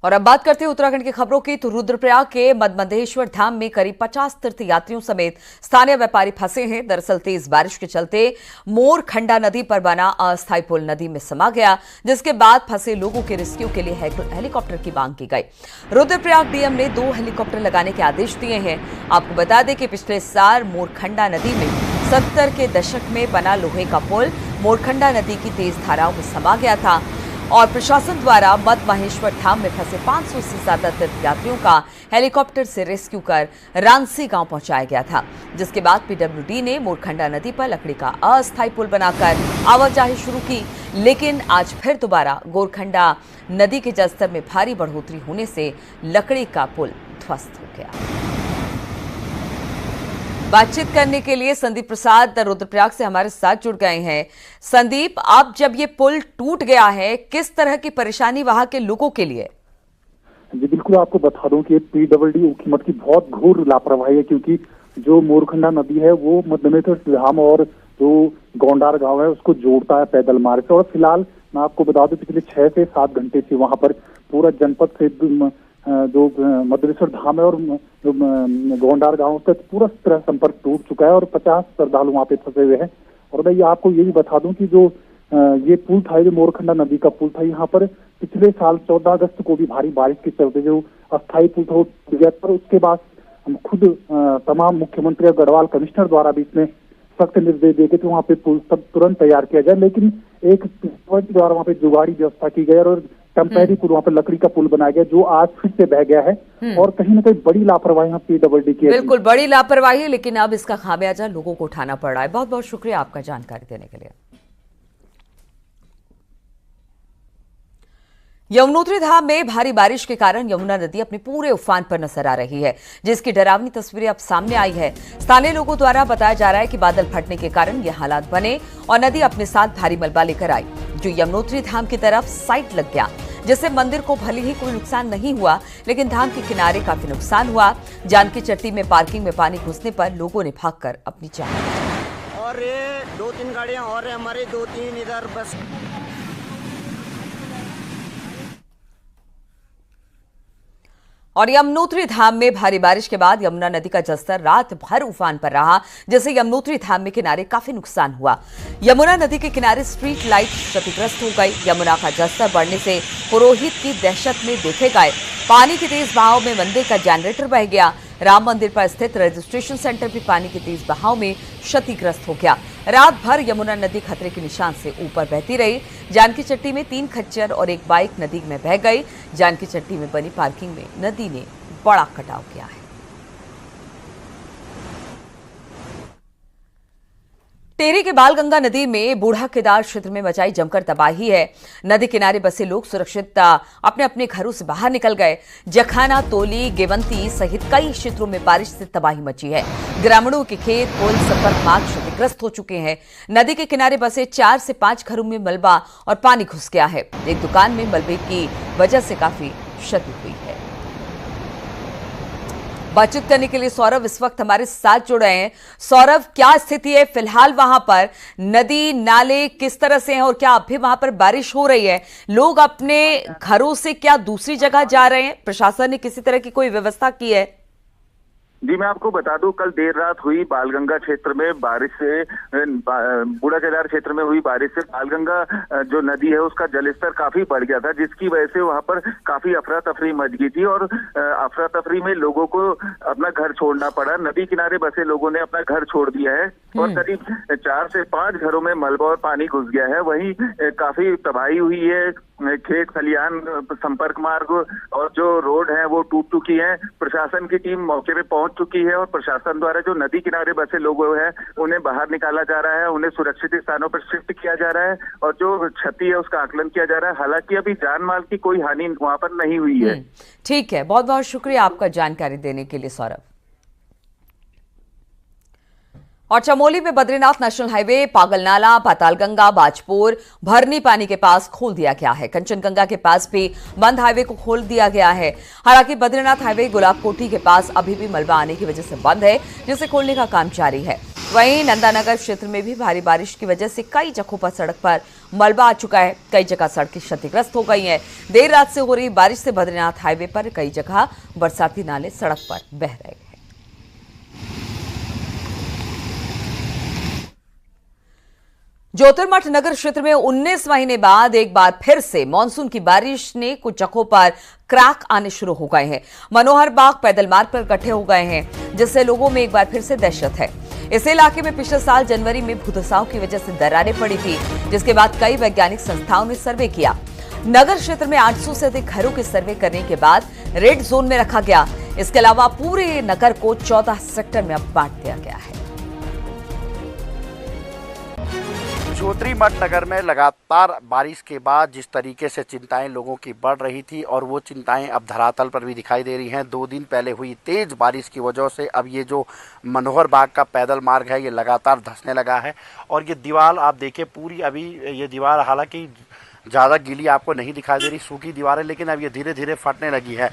और अब बात करते हैं उत्तराखंड की खबरों की। तो रुद्रप्रयाग के मदमंदेश्वर धाम में करीब 50 तीर्थयात्रियों समेत स्थानीय व्यापारी फंसे हैं। दरअसल तेज बारिश के चलते मोरखंडा नदी पर बना अस्थायी पुल नदी में समा गया, जिसके बाद फंसे लोगों के रेस्क्यू के लिए हेलीकॉप्टर की मांग की गई। रुद्रप्रयाग डीएम ने 2 हेलीकॉप्टर लगाने के आदेश दिए हैं। आपको बता दें कि पिछले साल मोरखंडा नदी में 70 के दशक में बना लोहे का पुल मोरखंडा नदी की तेज धाराओं में समा गया था और प्रशासन द्वारा मदमहेश्वर धाम में फंसे 500 से ज्यादा तीर्थयात्रियों का हेलीकॉप्टर से रेस्क्यू कर रांसी गांव पहुंचाया गया था, जिसके बाद पीडब्ल्यूडी ने मोरखंडा नदी पर लकड़ी का अस्थायी पुल बनाकर आवाजाही शुरू की। लेकिन आज फिर दोबारा गोरखंडा नदी के जलस्तर में भारी बढ़ोतरी होने से लकड़ी का पुल ध्वस्त हो गया। बातचीत करने के लिए संदीप प्रसाद रुद्रप्रयाग से हमारे साथ जुड़ गए हैं। संदीप, अब जब ये पुल टूट गया है, किस तरह की परेशानी वहां के लोगों के लिए? जी बिल्कुल, आपको बता दूं कि पीडब्ल्यूडी हुकूमत की बहुत घोर लापरवाही है, क्योंकि जो मोरखंडा नदी है वो मदमहेश्वर धाम और जो गोंडार गांव है उसको जोड़ता है पैदल मार्ग से। और फिलहाल मैं आपको बता दूं पिछले 6 से 7 घंटे से वहां पर पूरा जनपद से जो मदमहेश्वर धाम है और जो गोंडार गांव तक पूरा तरह संपर्क टूट चुका है और 50 श्रद्धालु वहां पे फंसे हुए हैं। और मैं आपको ये भी बता दूं कि जो ये पुल था, जो मोरखंडा नदी का पुल था, यहाँ पर पिछले साल 14 अगस्त को भी भारी बारिश के चलते जो अस्थायी पुल था वो टूट गया। पर उसके बाद हम खुद तमाम मुख्यमंत्री और गढ़वाल कमिश्नर द्वारा भी इसमें सख्त निर्देश दिए थे वहाँ पे पुल सब तुरंत तैयार किया जाए, लेकिन एक द्वारा वहाँ पे जुगाड़ी व्यवस्था की गई और टेम्परेरी पुल वहाँ पे लकड़ी का पुल बनाया गया, जो आज फिर से बह गया है। और कहीं ना कहीं बड़ी लापरवाही यहाँ पीडब्ल्यूडी की है। बिल्कुल बड़ी लापरवाही, लेकिन अब इसका खामियाजा लोगों को उठाना पड़ रहा है। बहुत बहुत शुक्रिया आपका जानकारी देने के लिए। यमुनोत्री धाम में भारी बारिश के कारण यमुना नदी अपने पूरे उफान पर नजर आ रही है, जिसकी डरावनी तस्वीरें अब सामने आई है। स्थानीय लोगों द्वारा बताया जा रहा है कि बादल फटने के कारण ये हालात बने और नदी अपने साथ भारी मलबा लेकर आई, जो यमुनोत्री धाम की तरफ साइड लग गया, जिससे मंदिर को भले ही कोई नुकसान नहीं हुआ, लेकिन धाम के किनारे काफी नुकसान हुआ। जानकी चट्टी में पार्किंग में पानी घुसने पर लोगों ने भागकर अपनी जान बचाई। और ये 2-3 गाड़ियां और हमारे 2-3 इधर बस। और यमुनोत्री धाम में भारी बारिश के बाद यमुना नदी का जलस्तर रात भर उफान पर रहा, जिससे यमुनोत्री धाम में किनारे काफी नुकसान हुआ। यमुना नदी के किनारे स्ट्रीट लाइट क्षतिग्रस्त हो गई। यमुना का जलस्तर बढ़ने से पुरोहित की दहशत में देखे गए। पानी के तेज बहाव में मंदिर का जनरेटर बह गया। राम मंदिर पर स्थित रजिस्ट्रेशन सेंटर भी पानी के तेज बहाव में क्षतिग्रस्त हो गया। रात भर यमुना नदी खतरे के निशान से ऊपर बहती रही। जानकी चट्टी में 3 खच्चर और 1 बाइक नदी में बह गई। जानकी चट्टी में बनी पार्किंग में नदी ने बड़ा कटाव किया है। टेहरी के बालगंगा नदी में बूढ़ा केदार क्षेत्र में मचाई जमकर तबाही है। नदी किनारे बसे लोग सुरक्षित अपने अपने घरों से बाहर निकल गए। जखाना, तोली, गेवंती सहित कई क्षेत्रों में बारिश से तबाही मची है। ग्रामीणों के खेत, पुल, संपर्क मार्ग क्षतिग्रस्त हो चुके हैं। नदी के किनारे बसे 4 से 5 घरों में मलबा और पानी घुस गया है। एक दुकान में मलबे की वजह से काफी क्षति हुई है। बातचीत करने के लिए सौरभ इस वक्त हमारे साथ जुड़ रहे हैं। सौरभ, क्या स्थिति है फिलहाल वहां पर? नदी नाले किस तरह से हैं और क्या अभी वहां पर बारिश हो रही है? लोग अपने घरों से क्या दूसरी जगह जा रहे हैं? प्रशासन ने किसी तरह की कोई व्यवस्था की है? जी मैं आपको बता दूं, कल देर रात हुई बालगंगा क्षेत्र में बारिश से, बूढ़ा केदार क्षेत्र में हुई बारिश से बालगंगा जो नदी है उसका जलस्तर काफी बढ़ गया था, जिसकी वजह से वहां पर काफी अफरा तफरी मच गई थी और अफरा तफरी में लोगों को अपना घर छोड़ना पड़ा। नदी किनारे बसे लोगों ने अपना घर छोड़ दिया है और करीब 4 से 5 घरों में मलबा और पानी घुस गया है। वहीं काफी तबाही हुई है। खेत खलियान, संपर्क मार्ग और जो रोड है वो टूट चुकी है। प्रशासन की टीम मौके पे पहुंच चुकी है और प्रशासन द्वारा जो नदी किनारे बसे लोग हैं उन्हें बाहर निकाला जा रहा है, उन्हें सुरक्षित स्थानों पर शिफ्ट किया जा रहा है और जो क्षति है उसका आकलन किया जा रहा है। हालांकि अभी जान माल की कोई हानि वहां पर नहीं हुई है। ठीक है, बहुत बहुत शुक्रिया आपका जानकारी देने के लिए सौरभ। और चमोली में बद्रीनाथ नेशनल हाईवे पागलनाला, पातालगंगा, बाजपुर, भरनी पानी के पास खोल दिया गया है। कंचनगंगा के पास भी बंद हाईवे को खोल दिया गया है। हालांकि बद्रीनाथ हाईवे गुलाब कोठी के पास अभी भी मलबा आने की वजह से बंद है, जिसे खोलने का काम जारी है। वहीं नंदानगर क्षेत्र में भी भारी बारिश की वजह से कई जगहों पर सड़क पर मलबा आ चुका है। कई जगह सड़कें क्षतिग्रस्त हो गई हैं। देर रात से हो रही बारिश से बद्रीनाथ हाईवे पर कई जगह बरसाती नाले सड़क पर बह रहे हैं। ज्योतिर्मठ नगर क्षेत्र में 19 महीने बाद एक बार फिर से मानसून की बारिश ने कुछ जगहों पर क्रैक आने शुरू हो गए हैं। मनोहर बाग पैदल मार्ग पर इकट्ठे हो गए हैं, जिससे लोगों में एक बार फिर से दहशत है। इस इलाके में पिछले साल जनवरी में भूदसाव की वजह से दरारें पड़ी थी, जिसके बाद कई वैज्ञानिक संस्थाओं ने सर्वे किया। नगर क्षेत्र में 800 से अधिक घरों के सर्वे करने के बाद रेड जोन में रखा गया। इसके अलावा पूरे नगर को 14 सेक्टर में अब बांट दिया गया है। ज्योतिर्मठ नगर में लगातार बारिश के बाद जिस तरीके से चिंताएं लोगों की बढ़ रही थी और वो चिंताएं अब धरातल पर भी दिखाई दे रही हैं। 2 दिन पहले हुई तेज बारिश की वजह से अब ये जो मनोहर बाग का पैदल मार्ग है ये लगातार धंसने लगा है। और ये दीवार आप देखिए पूरी, अभी ये दीवार हालांकि ज़्यादा गीली आपको नहीं दिखाई दे रही, सूखी दीवार है, लेकिन अब ये धीरे धीरे फटने लगी है।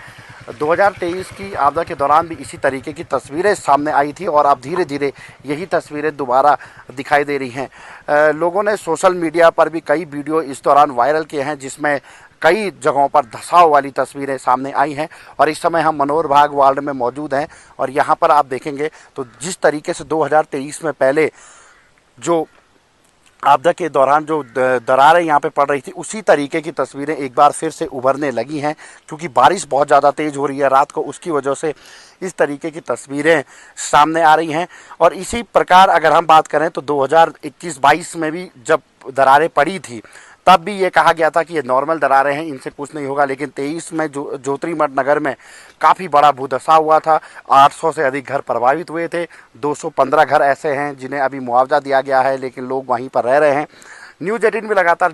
2023 की आपदा के दौरान भी इसी तरीके की तस्वीरें सामने आई थी और अब धीरे धीरे यही तस्वीरें दोबारा दिखाई दे रही हैं। लोगों ने सोशल मीडिया पर भी कई वीडियो इस दौरान वायरल किए हैं, जिसमें कई जगहों पर धंसाव वाली तस्वीरें सामने आई हैं। और इस समय हम मनोहर बाग वार्ड में मौजूद हैं और यहाँ पर आप देखेंगे तो जिस तरीके से 2023 में पहले जो आपदा के दौरान जो दरारें यहाँ पे पड़ रही थी, उसी तरीके की तस्वीरें एक बार फिर से उभरने लगी हैं, क्योंकि बारिश बहुत ज़्यादा तेज़ हो रही है रात को, उसकी वजह से इस तरीके की तस्वीरें सामने आ रही हैं। और इसी प्रकार अगर हम बात करें तो 2021-22 में भी जब दरारें पड़ी थी तब भी ये कहा गया था कि ये नॉर्मल दरारें हैं, इनसे कुछ नहीं होगा। लेकिन 23 में ज्योतिर्मठ नगर में काफ़ी बड़ा भूधसाव हुआ था। 800 से अधिक घर प्रभावित हुए थे। 215 घर ऐसे हैं जिन्हें अभी मुआवजा दिया गया है, लेकिन लोग वहीं पर रह रहे हैं। न्यूज़ 18 भी लगातार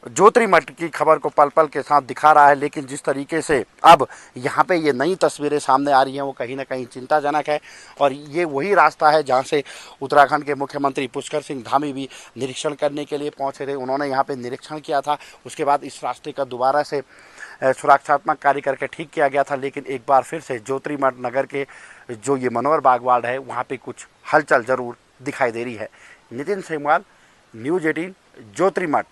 ज्योतिर्मठ की खबर को पल पल के साथ दिखा रहा है, लेकिन जिस तरीके से अब यहाँ पे ये नई तस्वीरें सामने आ रही हैं वो कहीं ना कहीं चिंताजनक है। और ये वही रास्ता है जहाँ से उत्तराखंड के मुख्यमंत्री पुष्कर सिंह धामी भी निरीक्षण करने के लिए पहुँचे थे। उन्होंने यहाँ पे निरीक्षण किया था, उसके बाद इस रास्ते का दोबारा से सुरक्षात्मक कार्य करके ठीक किया गया था। लेकिन एक बार फिर से ज्योतिर्मठ नगर के जो ये मनोहर बाग वार्ड है वहाँ पर कुछ हलचल ज़रूर दिखाई दे रही है। नितिन सेमवाल, न्यूज़ 18, ज्योतिर्मठ।